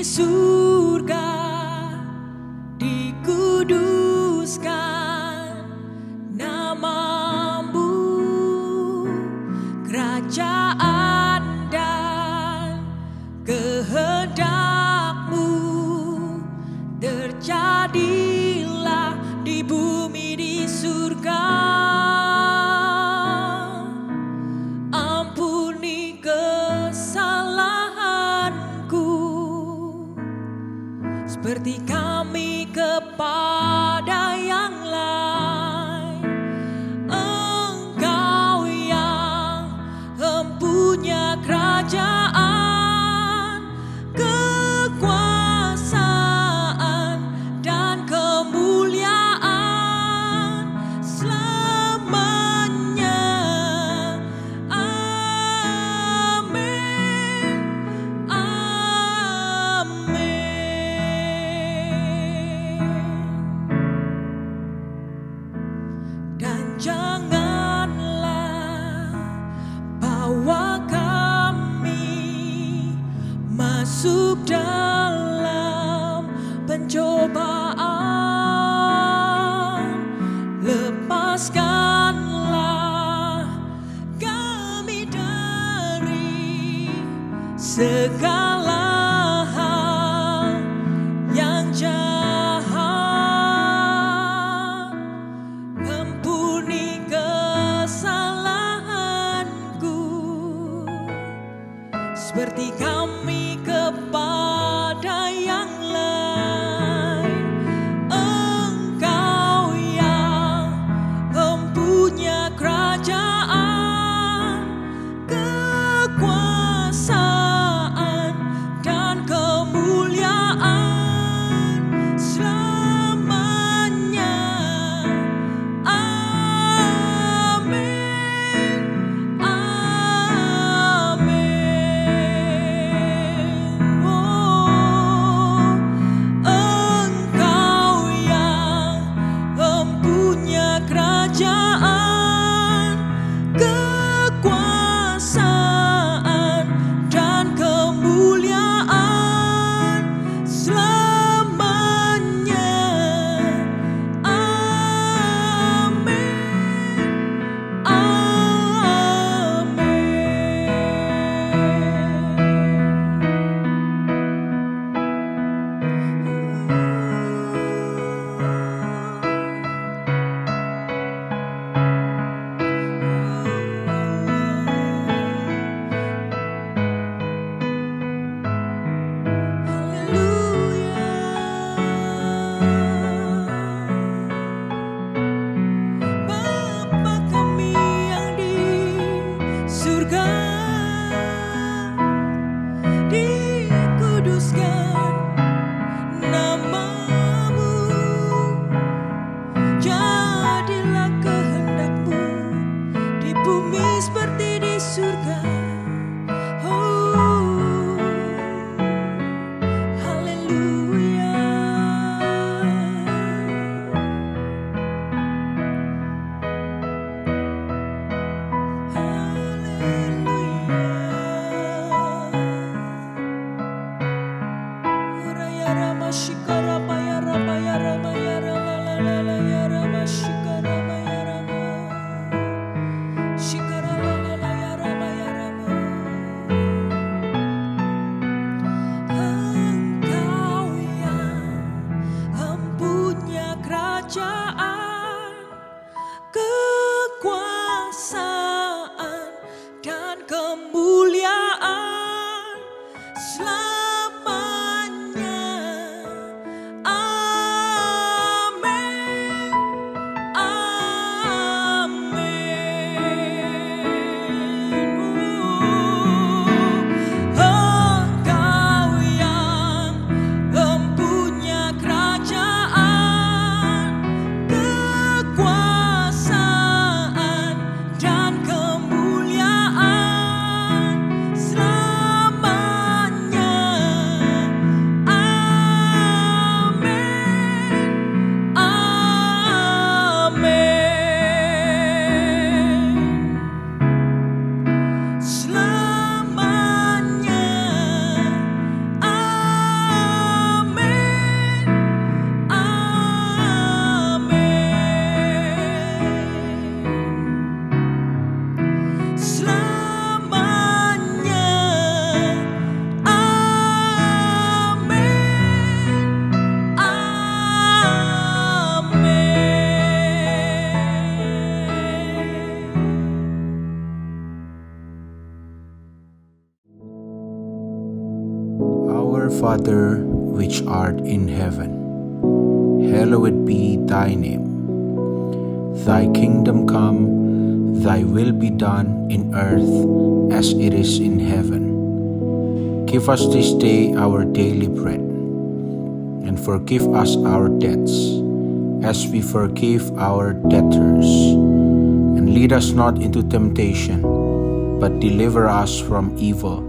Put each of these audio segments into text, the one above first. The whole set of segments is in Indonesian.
surga dikuduskan nama-Mu, kerajaan dan kehendak-Mu terjadilah di bumi di surga. Ampuni kesalahanku seperti kami kepada yang lain. Engkau yang mempunyai kerajaan, kekuasaan dan kemuliaan selamanya. Amin, amin. Dan janganlah bawa kami masuk dalam pencobaan. Lepaskanlah kami dari segala hal yang jahat. Ampuni kesalahanku seperti kami kepada yang lain. Engkau yang mempunyai kerajaan, kekuasaan dan kemuliaan selamanya. Amin, amin. Oh, Engkau yang mempunyai kerajaan, kekuasaan dan kemuliaan selamanya. Amin, Bapa kami yang di surga, dikuduskan nama-Mu, jadilah kehendak-Mu di bumi seperti di surga. Oh, haleluya. Engkau yang mempunyai kerajaan, kekuasaan dan kemuliaan selamanya. Amin, amin. Engkau yang mempunyai kerajaan, kekuasaan dan kemuliaan Father, which art in heaven, hallowed be thy name. Thy kingdom come, thy will be done in earth as it is in heaven. Give us this day our daily bread, and forgive us our debts, as we forgive our debtors. And lead us not into temptation, but deliver us from evil.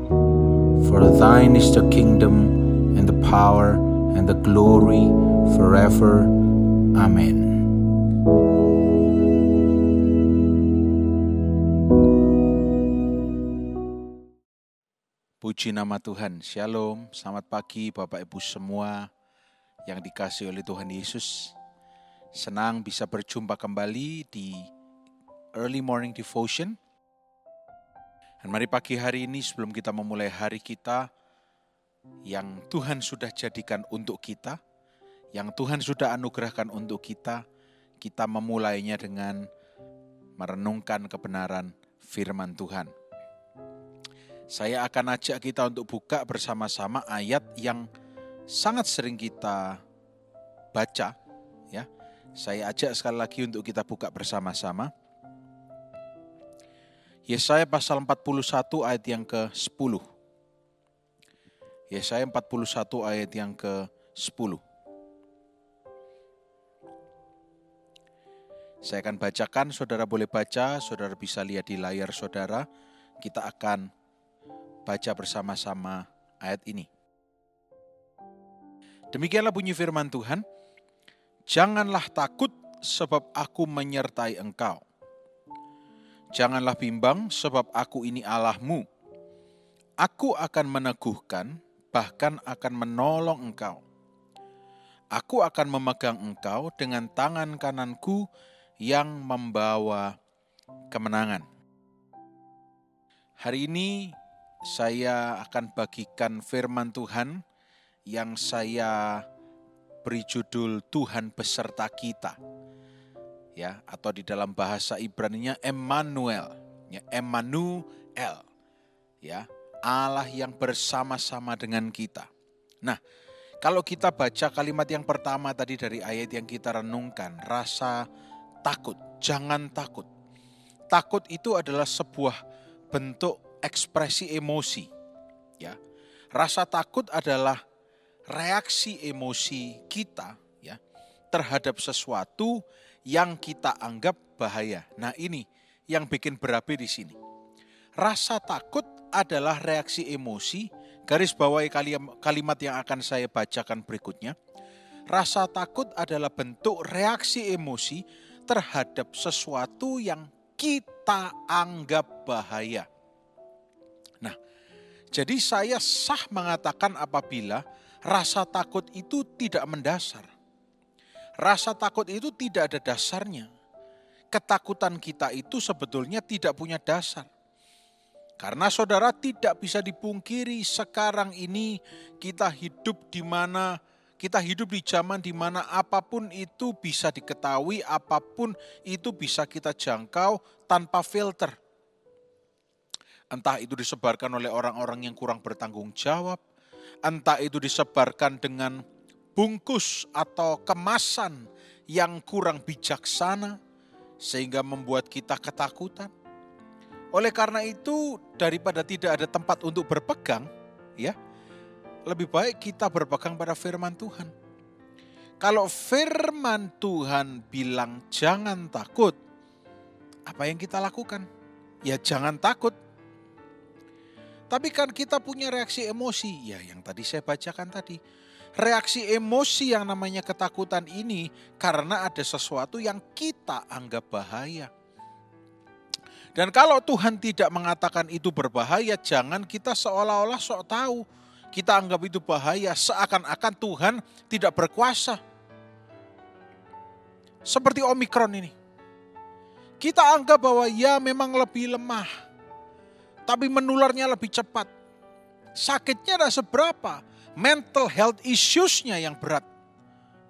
For thine is the kingdom, and the power, and the glory, forever. Amen. Puji nama Tuhan, Shalom, selamat pagi Bapak Ibu semua yang dikasihi oleh Tuhan Yesus. Senang bisa berjumpa kembali di Early Morning Devotion. Dan mari pagi hari ini sebelum kita memulai hari kita yang Tuhan sudah jadikan untuk kita, yang Tuhan sudah anugerahkan untuk kita, kita memulainya dengan merenungkan kebenaran firman Tuhan. Saya akan ajak kita untuk buka bersama-sama ayat yang sangat sering kita baca. Ya, saya ajak sekali lagi untuk kita buka bersama-sama. Yesaya pasal 41 ayat yang ke-10. Yesaya 41 ayat yang ke-10. Saya akan bacakan, saudara boleh baca, saudara bisa lihat di layar saudara. Kita akan baca bersama-sama ayat ini. Demikianlah bunyi firman Tuhan. Janganlah takut sebab aku menyertai engkau. Janganlah bimbang sebab aku ini Allahmu. Aku akan meneguhkan, bahkan akan menolong engkau. Aku akan memegang engkau dengan tangan kananku yang membawa kemenangan. Hari ini saya akan bagikan firman Tuhan yang saya beri judul Tuhan beserta kita. Ya, atau di dalam bahasa Ibrani-nya Emmanuel, ya, Emmanuel. Ya, Allah yang bersama-sama dengan kita. Nah, kalau kita baca kalimat yang pertama tadi dari ayat yang kita renungkan, rasa takut, jangan takut. Takut itu adalah sebuah bentuk ekspresi emosi, ya. Rasa takut adalah reaksi emosi kita, ya, terhadap sesuatu yang kita anggap bahaya. Nah, ini yang bikin berapi di sini. Rasa takut adalah reaksi emosi. Garis bawahi kalimat yang akan saya bacakan berikutnya. Rasa takut adalah bentuk reaksi emosi terhadap sesuatu yang kita anggap bahaya. Nah, jadi saya sah mengatakan apabila rasa takut itu tidak mendasar. Rasa takut itu tidak ada dasarnya. Ketakutan kita itu sebetulnya tidak punya dasar. Karena saudara tidak bisa dipungkiri sekarang ini kita hidup di zaman di mana apapun itu bisa diketahui, apapun itu bisa kita jangkau tanpa filter. Entah itu disebarkan oleh orang-orang yang kurang bertanggung jawab, entah itu disebarkan dengan bungkus atau kemasan yang kurang bijaksana, sehingga membuat kita ketakutan. Oleh karena itu, daripada tidak ada tempat untuk berpegang, ya, lebih baik kita berpegang pada firman Tuhan. Kalau firman Tuhan bilang jangan takut, apa yang kita lakukan? Ya jangan takut. Tapi kan kita punya reaksi emosi, ya yang tadi saya bacakan tadi. Reaksi emosi yang namanya ketakutan ini karena ada sesuatu yang kita anggap bahaya. Dan kalau Tuhan tidak mengatakan itu berbahaya, jangan kita seolah-olah sok tahu. Kita anggap itu bahaya, seakan-akan Tuhan tidak berkuasa. Seperti Omikron ini. Kita anggap bahwa ya memang lebih lemah, tapi menularnya lebih cepat. Sakitnya tidak seberapa. Mental health issues-nya yang berat.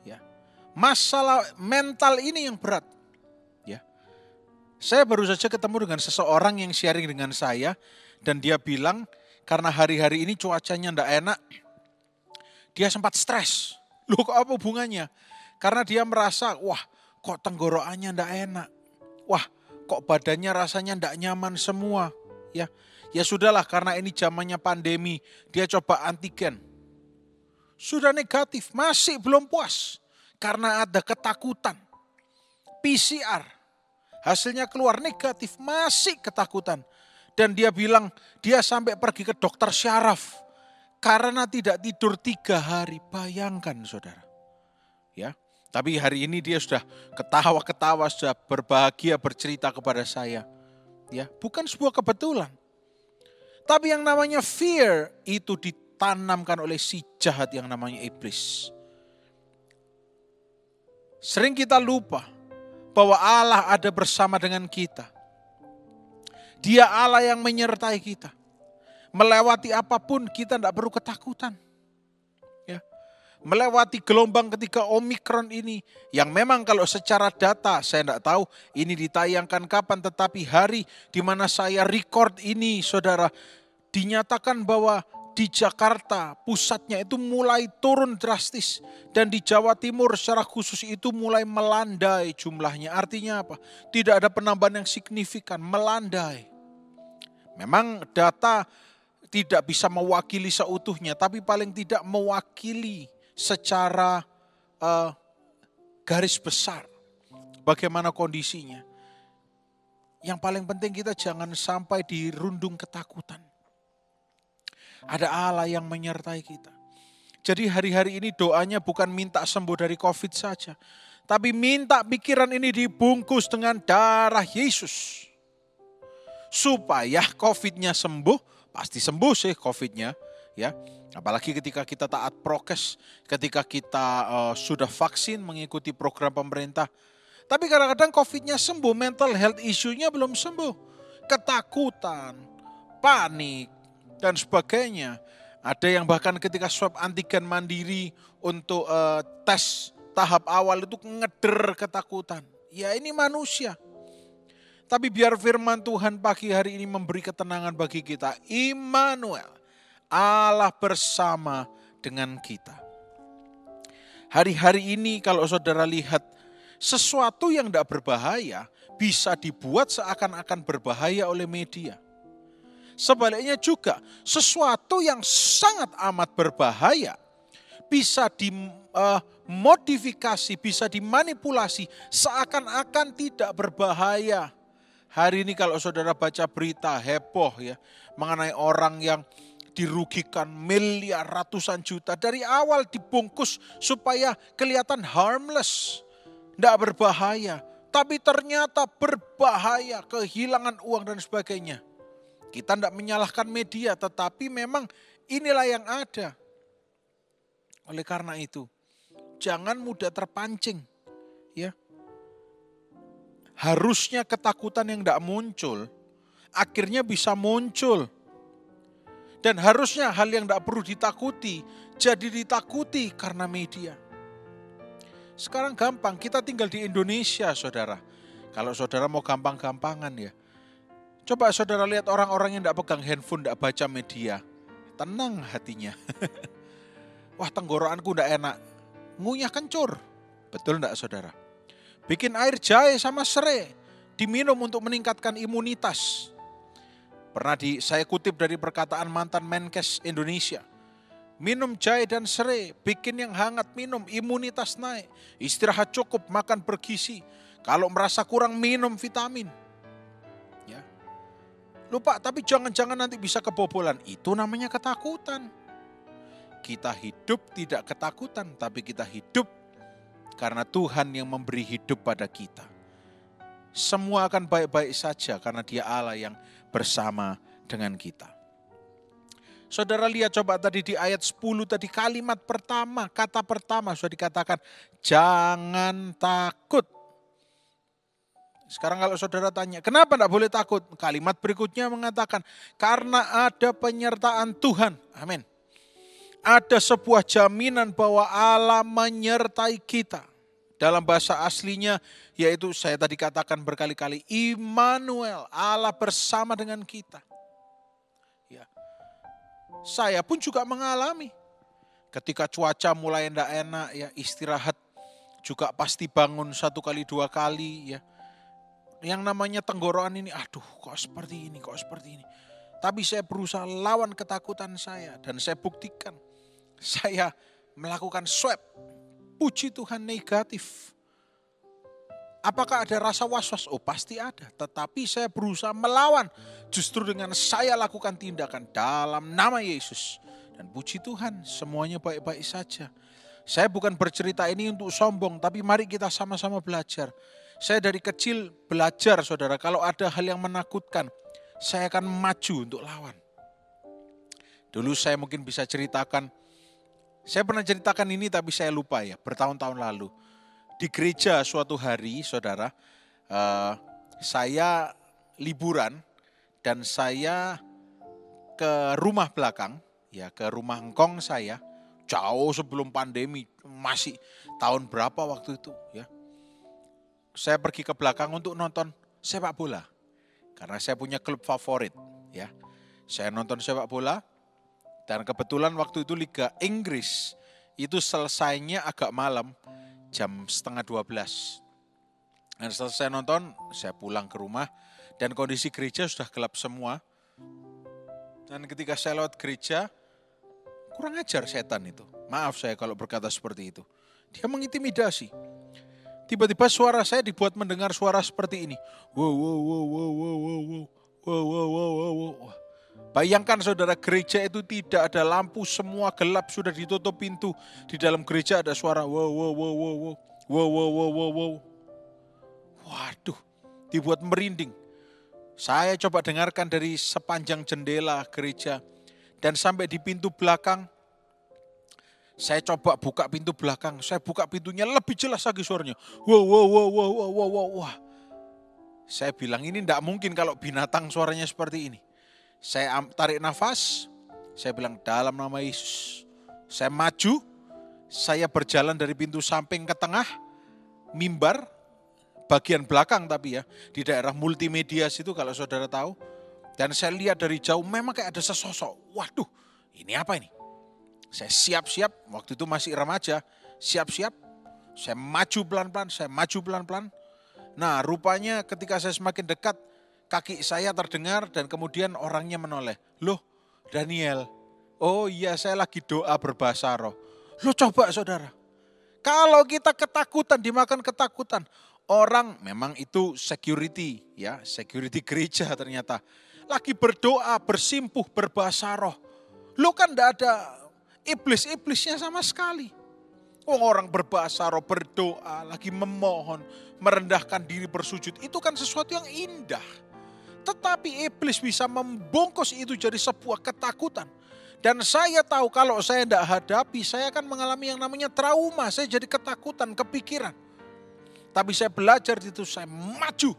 Ya. Masalah mental ini yang berat. Ya. Saya baru saja ketemu dengan seseorang yang sharing dengan saya. Dan dia bilang karena hari-hari ini cuacanya tidak enak. dia sempat stres. Loh kok apa hubungannya? Karena dia merasa, wah kok tenggorokannya ndak enak. Wah kok badannya rasanya ndak nyaman semua. Ya sudahlah, karena ini zamannya pandemi, dia coba antigen. Sudah negatif, masih belum puas. Karena ada ketakutan. PCR, hasilnya keluar negatif, masih ketakutan. Dan dia bilang, dia sampai pergi ke dokter syaraf. Karena tidak tidur 3 hari, bayangkan saudara. Ya, tapi hari ini dia sudah ketawa-ketawa, sudah berbahagia bercerita kepada saya. Ya, bukan sebuah kebetulan. Tapi yang namanya fear itu ditanamkan oleh si jahat yang namanya iblis. Sering kita lupa bahwa Allah ada bersama dengan kita. Dia Allah yang menyertai kita. Melewati apapun kita tidak perlu ketakutan. Ya. Melewati gelombang ketiga Omikron ini, yang memang kalau secara data saya tidak tahu ini ditayangkan kapan, tetapi hari di mana saya record ini saudara, dinyatakan bahwa di Jakarta pusatnya itu mulai turun drastis. Dan di Jawa Timur secara khusus itu mulai melandai jumlahnya. Artinya apa? Tidak ada penambahan yang signifikan, melandai. Memang data tidak bisa mewakili seutuhnya, tapi paling tidak mewakili secara garis besar bagaimana kondisinya. Yang paling penting kita jangan sampai dirundung ketakutan. Ada Allah yang menyertai kita. Jadi hari-hari ini doanya bukan minta sembuh dari COVID saja, tapi minta pikiran ini dibungkus dengan darah Yesus. Supaya COVID-nya sembuh, pasti sembuh sih COVID-nya. Ya, apalagi ketika kita taat prokes, ketika kita sudah vaksin mengikuti program pemerintah. Tapi kadang-kadang COVID-nya sembuh, mental health issue-nya belum sembuh. Ketakutan, panik, dan sebagainya. Ada yang bahkan ketika swab antigen mandiri untuk tes tahap awal itu ngeder ketakutan. Ya ini manusia. Tapi biar firman Tuhan pagi hari ini memberi ketenangan bagi kita. Immanuel, Allah bersama dengan kita. Hari-hari ini kalau saudara lihat, sesuatu yang tidak berbahaya bisa dibuat seakan-akan berbahaya oleh media. Sebaliknya juga, sesuatu yang sangat amat berbahaya bisa dimodifikasi, bisa dimanipulasi seakan-akan tidak berbahaya. Hari ini kalau saudara baca berita heboh ya mengenai orang yang dirugikan miliar, ratusan juta. Dari awal dibungkus supaya kelihatan harmless, tidak berbahaya. Tapi ternyata berbahaya, kehilangan uang dan sebagainya. Kita tidak menyalahkan media, tetapi memang inilah yang ada. Oleh karena itu, jangan mudah terpancing. Ya, harusnya ketakutan yang tidak muncul, akhirnya bisa muncul. Dan harusnya hal yang tidak perlu ditakuti, jadi ditakuti karena media. Sekarang gampang, kita tinggal di Indonesia saudara. Kalau saudara mau gampang-gampangan ya. Coba saudara lihat orang-orang yang tidak pegang handphone, tidak baca media. Tenang hatinya. Wah tenggorokanku tidak enak. Ngunyah kencur. Betul tidak saudara? Bikin air jahe sama serai. Diminum untuk meningkatkan imunitas. Pernah saya kutip dari perkataan mantan Menkes Indonesia. Minum jahe dan serai. Bikin yang hangat minum. Imunitas naik. Istirahat cukup, makan bergizi. Kalau merasa kurang minum vitamin. Lupa, tapi jangan-jangan nanti bisa kebobolan. Itu namanya ketakutan. Kita hidup tidak ketakutan, tapi kita hidup karena Tuhan yang memberi hidup pada kita. Semua akan baik-baik saja karena Dia Allah yang bersama dengan kita. Saudara lihat coba tadi di ayat 10 tadi kalimat pertama, kata pertama sudah dikatakan jangan takut. Sekarang kalau saudara tanya, kenapa tidak boleh takut? Kalimat berikutnya mengatakan, karena ada penyertaan Tuhan. Amin. Ada sebuah jaminan bahwa Allah menyertai kita. Dalam bahasa aslinya, yaitu saya tadi katakan berkali-kali, Immanuel, Allah bersama dengan kita. Ya. Saya pun juga mengalami. Ketika cuaca mulai tidak enak ya, istirahat juga pasti bangun 1 kali 2 kali ya. Yang namanya tenggorokan ini, aduh kok seperti ini, kok seperti ini. Tapi saya berusaha lawan ketakutan saya dan saya buktikan. Saya melakukan swab. Puji Tuhan negatif. Apakah ada rasa was-was? Oh pasti ada. Tetapi saya berusaha melawan. Justru dengan saya lakukan tindakan dalam nama Yesus. Dan puji Tuhan semuanya baik-baik saja. Saya bukan bercerita ini untuk sombong. Tapi mari kita sama-sama belajar. Saya dari kecil belajar saudara. Kalau ada hal yang menakutkan. Saya akan maju untuk lawan. Dulu saya mungkin bisa ceritakan. Saya pernah ceritakan ini tapi saya lupa ya. Bertahun-tahun lalu. Di gereja suatu hari saudara, saya liburan dan saya ke rumah belakang, ya ke rumah engkong saya, jauh sebelum pandemi, masih tahun berapa waktu itu ya. Saya pergi ke belakang untuk nonton sepak bola, karena saya punya klub favorit ya. Saya nonton sepak bola dan kebetulan waktu itu Liga Inggris itu selesainya agak malam. Jam 11:30. Dan setelah saya nonton, saya pulang ke rumah dan kondisi gereja sudah gelap semua. Dan ketika saya lewat gereja, kurang ajar setan itu. Maaf saya kalau berkata seperti itu. Dia mengintimidasi. Tiba-tiba suara saya dibuat mendengar suara seperti ini. Wow, wow, wow, wow, wow, wow, wow, wow, wow, wow. Bayangkan saudara, gereja itu tidak ada lampu, semua gelap, sudah ditutup pintu. Di dalam gereja ada suara wow, wow, wow, wow, wow, wow, wow, wow, wow, wow. Waduh, dibuat merinding. Saya coba dengarkan dari sepanjang jendela gereja. Dan sampai di pintu belakang, saya coba buka pintu belakang. Saya buka pintunya, lebih jelas lagi suaranya. Wow, wow, wow, wow, wow, wow, wow, wow. Saya bilang ini tidak mungkin kalau binatang suaranya seperti ini. Saya tarik nafas, saya bilang dalam nama Yesus. Saya maju, saya berjalan dari pintu samping ke tengah, mimbar, bagian belakang tapi ya, di daerah multimedia situ kalau saudara tahu. Dan saya lihat dari jauh memang kayak ada sesosok. Waduh, ini apa ini? Saya siap-siap, waktu itu masih remaja, siap-siap. Saya maju pelan-pelan, Nah rupanya ketika saya semakin dekat, kaki saya terdengar dan kemudian orangnya menoleh. Loh Daniel, oh iya saya lagi doa berbahasa roh. Loh coba saudara, kalau kita ketakutan, dimakan ketakutan. Orang memang itu security ya, security gereja ternyata. Lagi berdoa, bersimpuh, berbahasa roh. Loh kan enggak ada iblis-iblisnya sama sekali. Orang berbahasa roh, berdoa, lagi memohon, merendahkan diri bersujud. Itu kan sesuatu yang indah. Tetapi iblis bisa membungkus itu jadi sebuah ketakutan. Dan saya tahu kalau saya tidak hadapi, saya akan mengalami yang namanya trauma. Saya jadi ketakutan, kepikiran. Tapi saya belajar itu, saya maju.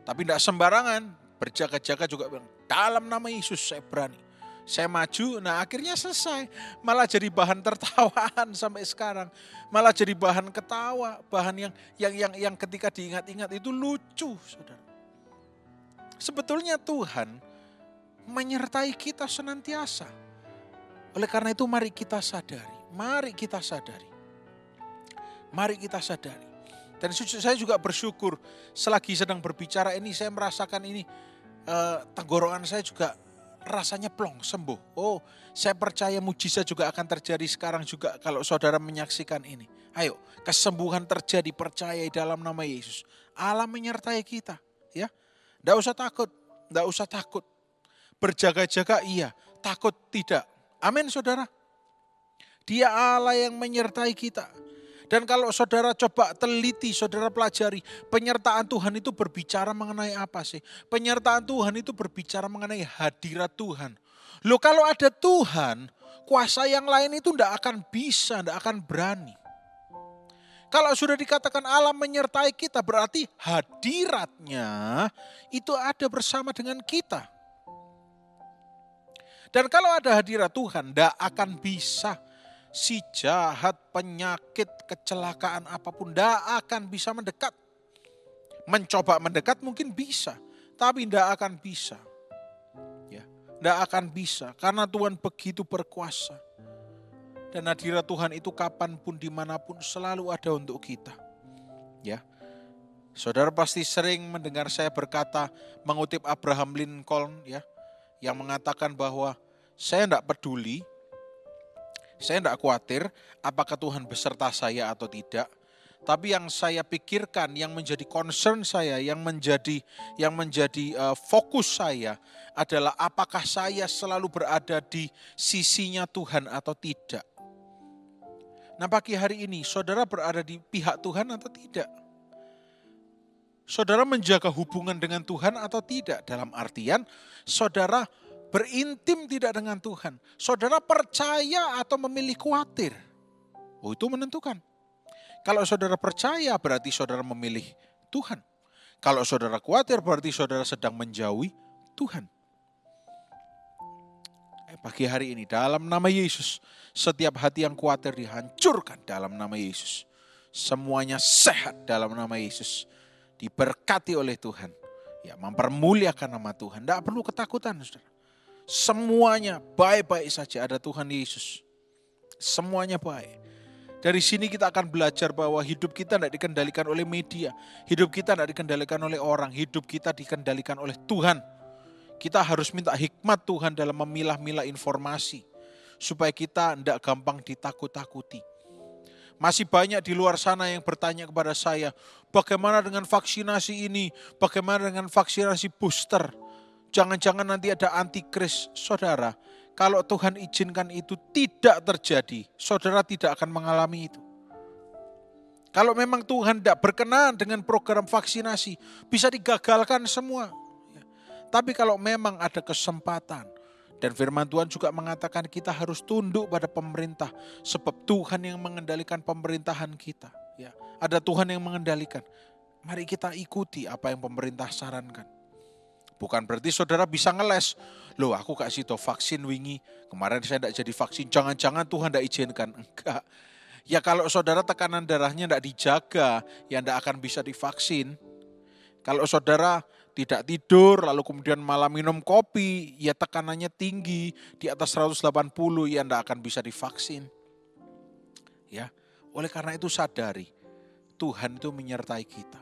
Tapi tidak sembarangan, berjaga-jaga juga bilang, dalam nama Yesus saya berani. Saya maju, nah akhirnya selesai. Malah jadi bahan tertawaan sampai sekarang. Malah jadi bahan ketawa, bahan yang ketika diingat-ingat itu lucu, saudara. Sebetulnya Tuhan menyertai kita senantiasa. Oleh karena itu mari kita sadari. Mari kita sadari. Mari kita sadari. Dan saya juga bersyukur selagi sedang berbicara ini saya merasakan ini. Tenggorokan saya juga rasanya plong, sembuh. Oh saya percaya mujizat juga akan terjadi sekarang juga kalau saudara menyaksikan ini. Ayo kesembuhan terjadi, percaya dalam nama Yesus. Allah menyertai kita ya. Tidak usah takut, tidak usah takut. Berjaga-jaga iya, takut tidak. Amin saudara. Dia Allah yang menyertai kita. Dan kalau saudara coba teliti, saudara pelajari. Penyertaan Tuhan itu berbicara mengenai apa sih? Penyertaan Tuhan itu berbicara mengenai hadirat Tuhan. Loh kalau ada Tuhan, kuasa yang lain itu tidak akan bisa, tidak akan berani. Kalau sudah dikatakan Allah menyertai kita, berarti hadiratnya itu ada bersama dengan kita. Dan kalau ada hadirat Tuhan, tidak akan bisa si jahat, penyakit, kecelakaan apapun, tidak akan bisa mendekat. Mencoba mendekat mungkin bisa, tapi tidak akan bisa. Ya, tidak akan bisa, karena Tuhan begitu berkuasa. Dan hadirat Tuhan itu kapanpun, dimanapun selalu ada untuk kita. Ya, saudara pasti sering mendengar saya berkata, mengutip Abraham Lincoln, ya, yang mengatakan bahwa saya tidak peduli, saya tidak khawatir apakah Tuhan beserta saya atau tidak. Tapi yang saya pikirkan, yang menjadi concern saya, yang menjadi fokus saya adalah apakah saya selalu berada di sisinya Tuhan atau tidak. Nah, pagi hari ini saudara berada di pihak Tuhan atau tidak? Saudara menjaga hubungan dengan Tuhan atau tidak? Dalam artian saudara berintim tidak dengan Tuhan. Saudara percaya atau memilih khawatir? Oh, itu menentukan. Kalau saudara percaya berarti saudara memilih Tuhan. Kalau saudara khawatir berarti saudara sedang menjauhi Tuhan. Pagi hari ini dalam nama Yesus, setiap hati yang khawatir dihancurkan dalam nama Yesus. Semuanya sehat dalam nama Yesus. Diberkati oleh Tuhan. Ya, mempermuliakan nama Tuhan. Tidak perlu ketakutan, saudara. Semuanya baik-baik saja, ada Tuhan Yesus. Semuanya baik. Dari sini kita akan belajar bahwa hidup kita tidak dikendalikan oleh media. Hidup kita tidak dikendalikan oleh orang. Hidup kita dikendalikan oleh Tuhan. Kita harus minta hikmat Tuhan dalam memilah-milah informasi. Supaya kita tidak gampang ditakut-takuti. Masih banyak di luar sana yang bertanya kepada saya, bagaimana dengan vaksinasi ini? Bagaimana dengan vaksinasi booster? Jangan-jangan nanti ada antikris. Saudara, kalau Tuhan izinkan itu tidak terjadi, saudara tidak akan mengalami itu. Kalau memang Tuhan tidak berkenan dengan program vaksinasi, bisa digagalkan semua. Tapi kalau memang ada kesempatan, dan firman Tuhan juga mengatakan kita harus tunduk pada pemerintah, sebab Tuhan yang mengendalikan pemerintahan kita. Ya, ada Tuhan yang mengendalikan. Mari kita ikuti apa yang pemerintah sarankan. Bukan berarti saudara bisa ngeles. Loh, aku kasih tau vaksin wingi, kemarin saya tidak jadi vaksin, jangan-jangan Tuhan tidak izinkan. Enggak. Ya kalau saudara tekanan darahnya tidak dijaga, ya tidak akan bisa divaksin. Kalau saudara tidak tidur, lalu kemudian malah minum kopi, ya tekanannya tinggi, di atas 180, ya tidak akan bisa divaksin. Ya, oleh karena itu sadari, Tuhan itu menyertai kita.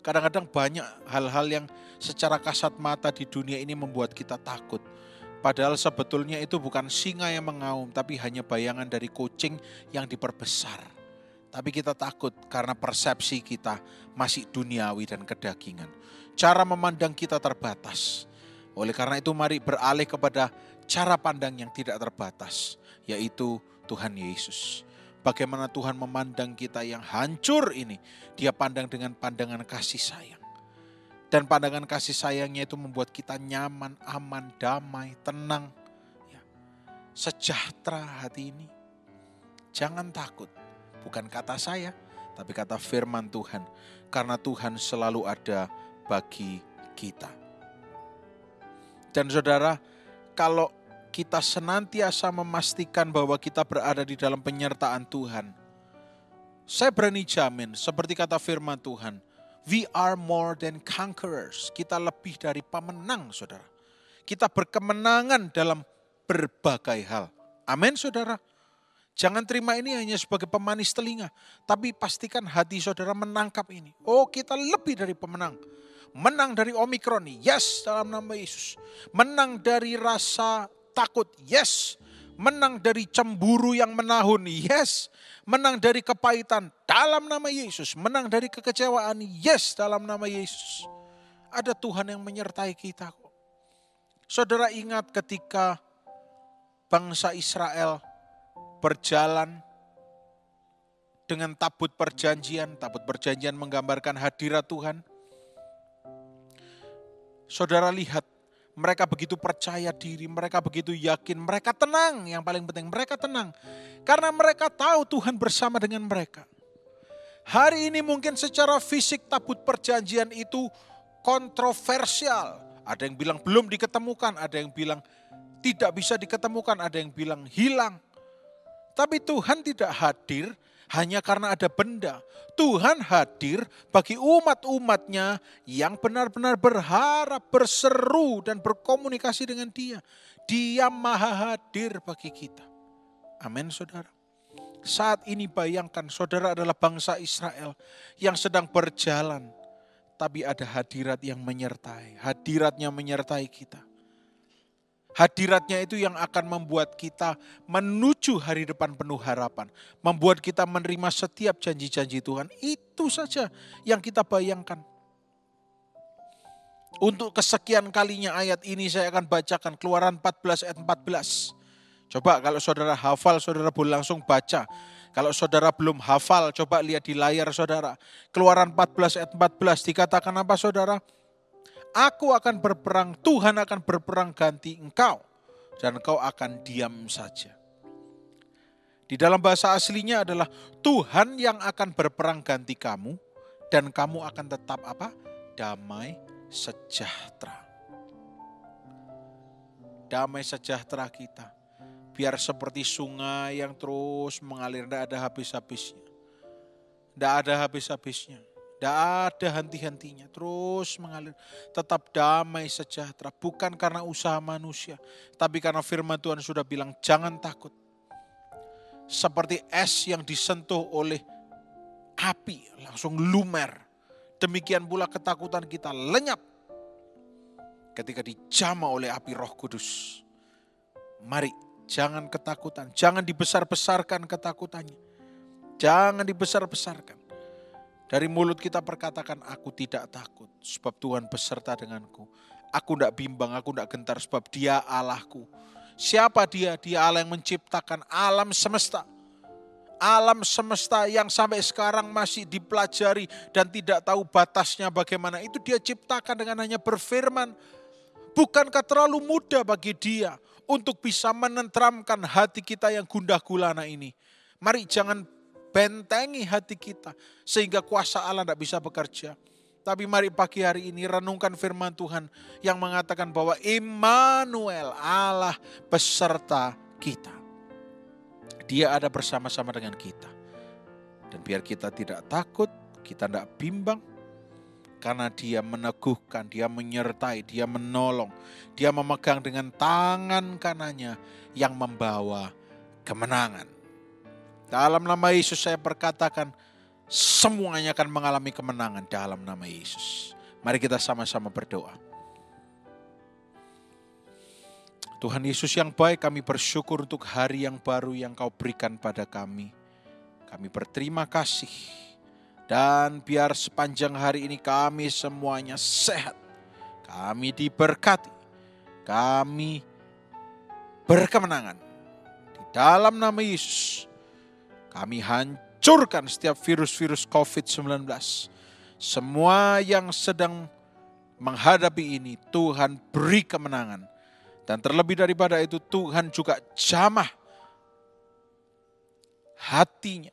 Kadang-kadang banyak hal-hal yang secara kasat mata di dunia ini membuat kita takut. Padahal sebetulnya itu bukan singa yang mengaum, tapi hanya bayangan dari kucing yang diperbesar. Tapi kita takut karena persepsi kita masih duniawi dan kedagingan. Cara memandang kita terbatas. Oleh karena itu mari beralih kepada cara pandang yang tidak terbatas, yaitu Tuhan Yesus. Bagaimana Tuhan memandang kita yang hancur ini. Dia pandang dengan pandangan kasih sayang. Dan pandangan kasih sayangnya itu membuat kita nyaman, aman, damai, tenang. Ya. Sejahtera hati ini. Jangan takut. Bukan kata saya, tapi kata firman Tuhan. Karena Tuhan selalu ada bagi kita. Dan saudara, kalau kita senantiasa memastikan bahwa kita berada di dalam penyertaan Tuhan, saya berani jamin, seperti kata firman Tuhan, we are more than conquerors. Kita lebih dari pemenang, saudara. Kita berkemenangan dalam berbagai hal. Amin, saudara. Jangan terima ini hanya sebagai pemanis telinga, tapi pastikan hati saudara menangkap ini. Oh, kita lebih dari pemenang. Menang dari Omikron, yes, dalam nama Yesus. Menang dari rasa takut, yes. Menang dari cemburu yang menahun, yes. Menang dari kepahitan, dalam nama Yesus. Menang dari kekecewaan, yes, dalam nama Yesus. Ada Tuhan yang menyertai kita kok. Saudara ingat ketika bangsa Israel berjalan dengan tabut perjanjian. Tabut perjanjian menggambarkan hadirat Tuhan. Saudara lihat, mereka begitu percaya diri, mereka begitu yakin, mereka tenang. Yang paling penting, mereka tenang. Karena mereka tahu Tuhan bersama dengan mereka. Hari ini mungkin secara fisik tabut perjanjian itu kontroversial. Ada yang bilang belum diketemukan, ada yang bilang tidak bisa diketemukan, ada yang bilang hilang. Tapi Tuhan tidak hadir hanya karena ada benda. Tuhan hadir bagi umat-umatnya yang benar-benar berharap, berseru dan berkomunikasi dengan Dia. Dia maha hadir bagi kita. Amin, saudara. Saat ini bayangkan saudara adalah bangsa Israel yang sedang berjalan. Tapi ada hadirat yang menyertai. Hadiratnya menyertai kita. Hadiratnya itu yang akan membuat kita menuju hari depan penuh harapan. Membuat kita menerima setiap janji-janji Tuhan. Itu saja yang kita bayangkan. Untuk kesekian kalinya ayat ini saya akan bacakan Keluaran 14 ayat 14. Coba kalau saudara hafal, saudara boleh langsung baca. Kalau saudara belum hafal, coba lihat di layar saudara. Keluaran 14 ayat 14 dikatakan apa saudara? Aku akan berperang, Tuhan akan berperang ganti engkau. Dan engkau akan diam saja. Di dalam bahasa aslinya adalah Tuhan yang akan berperang ganti kamu. Dan kamu akan tetap apa? Damai sejahtera. Damai sejahtera kita. Biar seperti sungai yang terus mengalir, tidak ada habis-habisnya. Tidak ada habis-habisnya. Tidak ada henti-hentinya. Terus mengalir. Tetap damai sejahtera. Bukan karena usaha manusia. Tapi karena firman Tuhan sudah bilang jangan takut. Seperti es yang disentuh oleh api. Langsung lumer. Demikian pula ketakutan kita lenyap. Ketika dijamah oleh api Roh Kudus. Mari. Jangan ketakutan, jangan dibesar-besarkan ketakutannya. Jangan dibesar-besarkan. Dari mulut kita perkatakan, aku tidak takut sebab Tuhan beserta denganku. Aku tidak bimbang, aku tidak gentar sebab Dia Allahku. Siapa Dia? Dia Allah yang menciptakan alam semesta. Alam semesta yang sampai sekarang masih dipelajari dan tidak tahu batasnya bagaimana. Itu Dia ciptakan dengan hanya berfirman. Bukankah terlalu mudah bagi Dia untuk bisa menenteramkan hati kita yang gundah gulana ini? Mari jangan bentengi hati kita sehingga kuasa Allah tidak bisa bekerja. Tapi mari pagi hari ini renungkan firman Tuhan yang mengatakan bahwa Immanuel, Allah beserta kita. Dia ada bersama-sama dengan kita. Dan biar kita tidak takut, kita tidak bimbang. Karena Dia meneguhkan, Dia menyertai, Dia menolong. Dia memegang dengan tangan kanannya yang membawa kemenangan. Dalam nama Yesus saya perkatakan, semuanya akan mengalami kemenangan dalam nama Yesus. Mari kita sama-sama berdoa. Tuhan Yesus yang baik, kami bersyukur untuk hari yang baru yang Kau berikan pada kami. Kami berterima kasih. Dan biar sepanjang hari ini kami semuanya sehat. Kami diberkati. Kami berkemenangan. Di dalam nama Yesus. Kami hancurkan setiap virus-virus COVID-19. Semua yang sedang menghadapi ini Tuhan beri kemenangan. Dan terlebih daripada itu Tuhan juga jamah hatinya.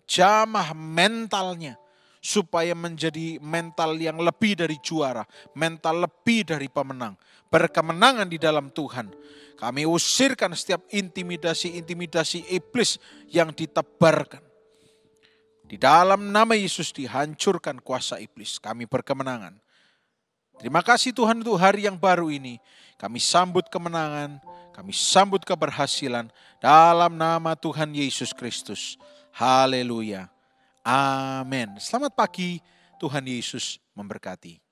Jamah mentalnya supaya menjadi mental yang lebih dari juara, mental lebih dari pemenang, berkemenangan di dalam Tuhan. Kami usirkan setiap intimidasi iblis yang ditebarkan. Di dalam nama Yesus dihancurkan kuasa iblis. Kami berkemenangan. Terima kasih Tuhan untuk hari yang baru ini. Kami sambut kemenangan, kami sambut keberhasilan dalam nama Tuhan Yesus Kristus. Haleluya. Amin. Selamat pagi. Tuhan Yesus memberkati.